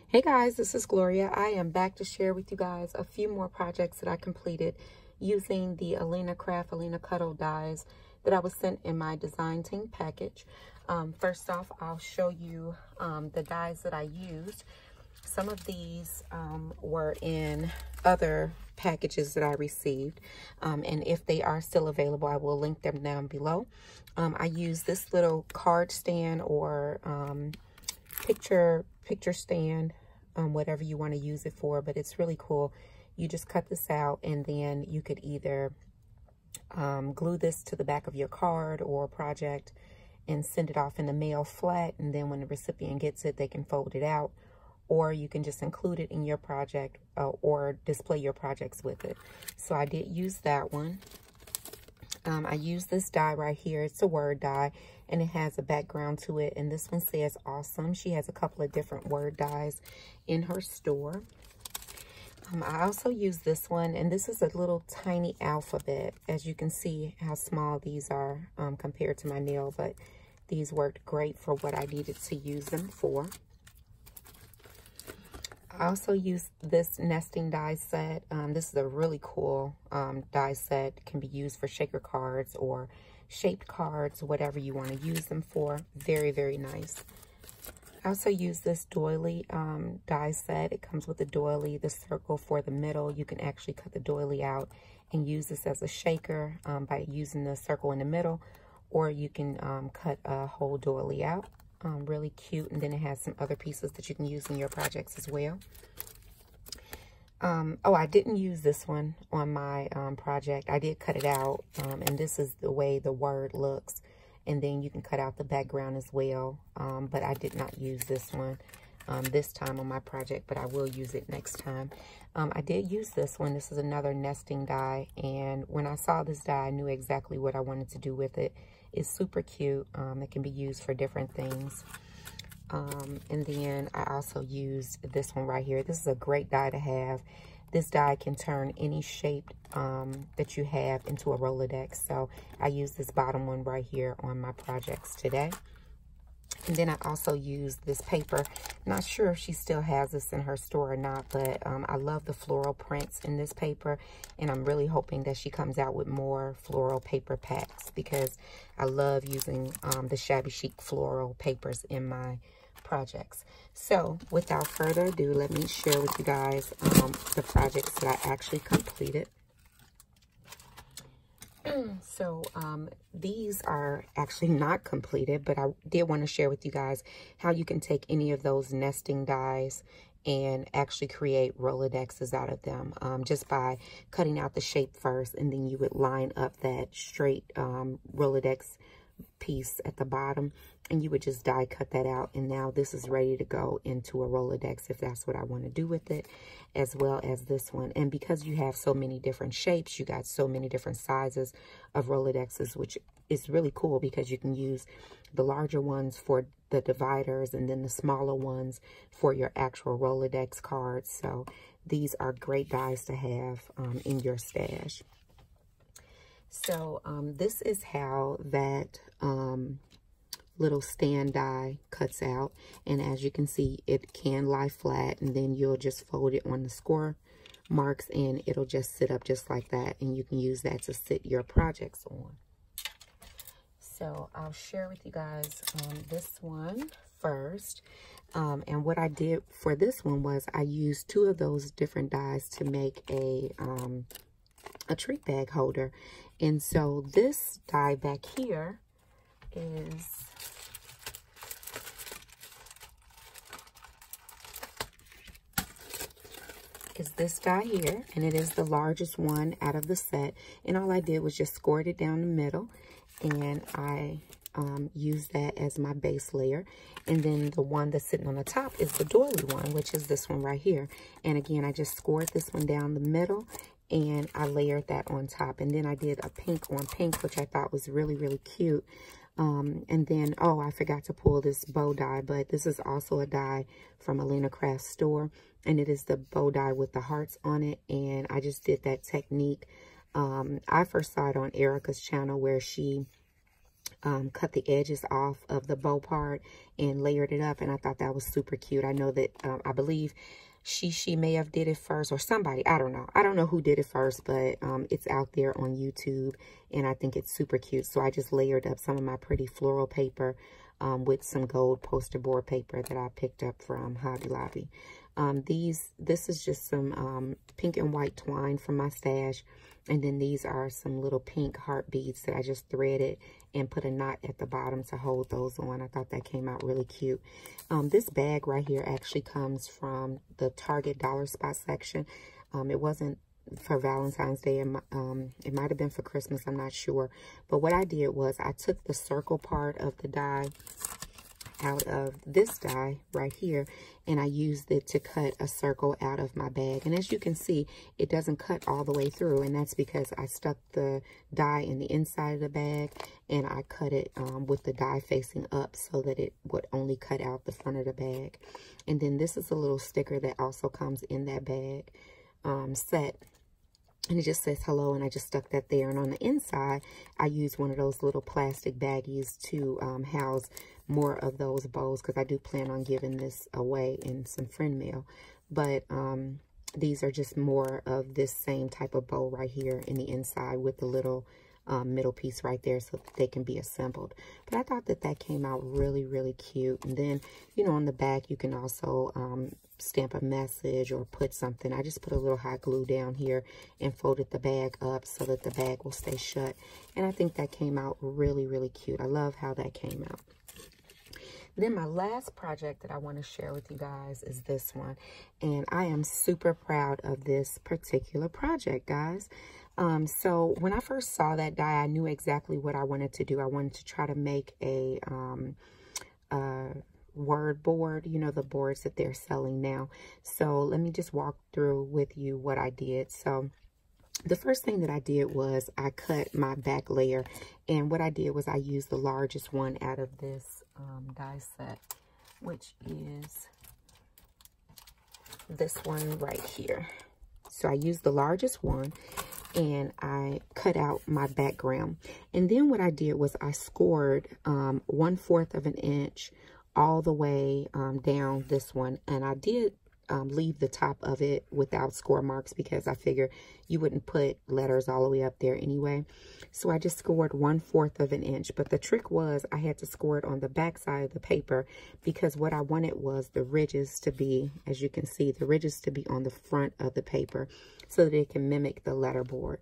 Hey guys, this is Gloria. I am back to share with you guys a few more projects that I completed using the AlinaCraft AlinaCutle dies that I was sent in my design team package. First off, I'll show you the dies that I used. Some of these were in other packages that I received, and if they are still available, I will link them down below. I used this little card stand or picture stand, whatever you want to use it for, but it's really cool. You just cut this out, and then you could either glue this to the back of your card or project and send it off in the mail flat, and then when the recipient gets it, they can fold it out, or you can just include it in your project or display your projects with it. So I did use that one. I used this die right here. It's a word die, and it has a background to it, and this one says awesome. She has a couple of different word dies in her store. I also used this one, and this is a little tiny alphabet. As you can see how small these are compared to my nail, but these worked great for what I needed to use them for. I also used this nesting die set. This is a really cool die set. It can be used for shaker cards or shaped cards, whatever you want to use them for. Very, very nice. I also use this doily die set. It comes with the doily, the circle for the middle. You can actually cut the doily out and use this as a shaker by using the circle in the middle, or you can cut a whole doily out. Really cute, and then it has some other pieces that you can use in your projects as well. Oh, I didn't use this one on my project. I did cut it out, and this is the way the word looks, and then you can cut out the background as well, but I did not use this one this time on my project, but I will use it next time. I did use this one. This is another nesting die, and when I saw this die, I knew exactly what I wanted to do with it. It's super cute. It can be used for different things. And then I also used this one right here. This is a great die to have. This die can turn any shape that you have into a rolodex. So I used this bottom one right here on my projects today. And then I also used this paper. Not sure if she still has this in her store or not, but I love the floral prints in this paper, and I'm really hoping that she comes out with more floral paper packs because I love using the shabby chic floral papers in my projects. So without further ado, let me share with you guys the projects that I actually completed. So these are actually not completed, but I did want to share with you guys how you can take any of those nesting dies and actually create rolodexes out of them just by cutting out the shape first, and then you would line up that straight rolodex piece at the bottom, and you would just die cut that out, and now this is ready to go into a rolodex if that's what I want to do with it, as well as this one. And because you have so many different shapes, you got so many different sizes of rolodexes, which is really cool because you can use the larger ones for the dividers and then the smaller ones for your actual rolodex cards. So these are great dies to have in your stash. So this is how that little stand die cuts out, and as you can see, it can lie flat, and then you'll just fold it on the score marks and it'll just sit up just like that, and you can use that to sit your projects on. So I'll share with you guys this one first. And what I did for this one was I used 2 of those different dies to make a treat bag holder. And so this die back here is this die here, and it is the largest one out of the set. And all I did was just scored it down the middle, and I used that as my base layer. And then the one that's sitting on the top is the doily one, which is this one right here. And again, I just scored this one down the middle, and I layered that on top. And then I did a pink on pink, which I thought was really, really cute. And then, oh, I forgot to pull this bow die, but this is also a die from AlinaCraft store, and it is the bow die with the hearts on it. And I just did that technique. I first saw it on Erica's channel where she cut the edges off of the bow part and layered it up, and I thought that was super cute. I know that I believe she may have did it first, or somebody, I don't know who did it first, but it's out there on YouTube, and I think it's super cute. So I just layered up some of my pretty floral paper with some gold poster board paper that I picked up from Hobby Lobby. This is just some pink and white twine from my stash. And then these are some little pink heart beads that I just threaded and put a knot at the bottom to hold those on. I thought that came out really cute. This bag right here actually comes from the Target dollar spot section. It wasn't for Valentine's Day. It might have been for Christmas. I'm not sure. But what I did was I took the circle part of the die out of this die right here, and I used it to cut a circle out of my bag. And as you can see, it doesn't cut all the way through, and that's because I stuck the die in the inside of the bag, and I cut it with the die facing up so that it would only cut out the front of the bag. And then this is a little sticker that also comes in that bag set. And it just says hello, and I just stuck that there. And on the inside, I used one of those little plastic baggies to house more of those bows, because I do plan on giving this away in some friend mail. But these are just more of this same type of bow right here in the inside with the little middle piece right there so that they can be assembled. But I thought that that came out really, really cute. And then, you know, on the back, you can also stamp a message or put something. I just put a little hot glue down here and folded the bag up so that the bag will stay shut. And I think that came out really, really cute. I love how that came out. Then my last project that I want to share with you guys is this one. And I am super proud of this particular project, guys. So when I first saw that die, I knew exactly what I wanted to do. I wanted to try to make a word board, you know, the boards that they're selling now. So let me just walk through with you what I did. So the first thing that I did was I cut my back layer, and what I did was I used the largest one out of this die set, which is this one right here. So I used the largest one, and I cut out my background. And then what I did was I scored 1/4 of an inch all the way down this one. And I did leave the top of it without score marks because I figured you wouldn't put letters all the way up there anyway. So I just scored 1/4 of an inch. But the trick was I had to score it on the back side of the paper, because what I wanted was the ridges to be, as you can see, the ridges to be on the front of the paper so that it can mimic the letter board.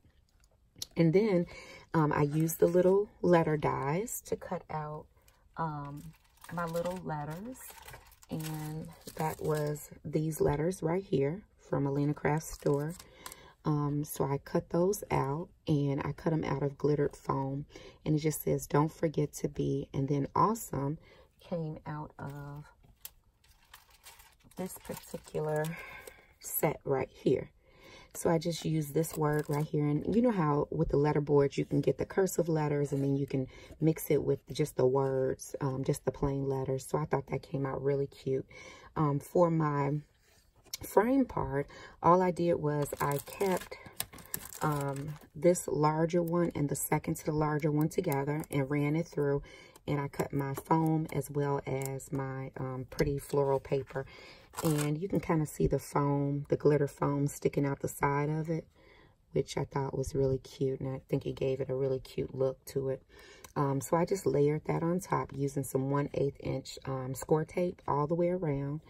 And then I used the little letter dies to cut out my little letters. And that was these letters right here from AlinaCrafts store. So I cut those out, and I cut them out of glittered foam. And it just says, "Don't forget to be." And then awesome came out of this particular set right here. So I just used this word right here. And you know how with the letter boards, you can get the cursive letters, and then you can mix it with just the words, just the plain letters. So I thought that came out really cute. For my frame part, all I did was I kept this larger one and the second to the larger one together and ran it through. And I cut my foam as well as my pretty floral paper. And you can kind of see the foam, the glitter foam sticking out the side of it, which I thought was really cute. And I think it gave it a really cute look to it. So I just layered that on top using some 1/8 inch score tape all the way around.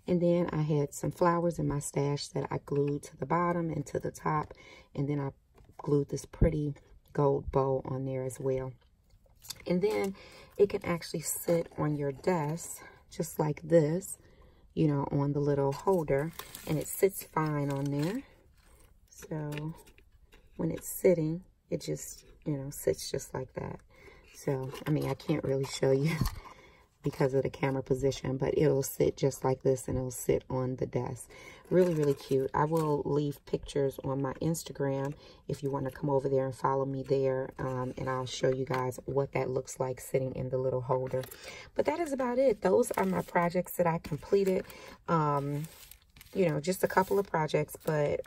And then I had some flowers in my stash that I glued to the bottom and to the top. And then I glued this pretty gold bow on there as well. And then it can actually sit on your desk just like this, you know, on the little holder, and it sits fine on there. So when it's sitting, it just, you know, sits just like that. So, I mean, I can't really show you because of the camera position, but it'll sit just like this, and it'll sit on the desk. Really, really cute. I will leave pictures on my Instagram if you want to come over there and follow me there, and I'll show you guys what that looks like sitting in the little holder. But that is about it. Those are my projects that I completed. you know, just a couple of projects, but,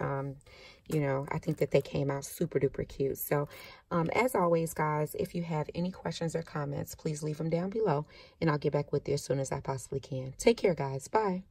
you know, I think that they came out super duper cute. So, as always, guys, if you have any questions or comments, please leave them down below, and I'll get back with you as soon as I possibly can. Take care, guys. Bye.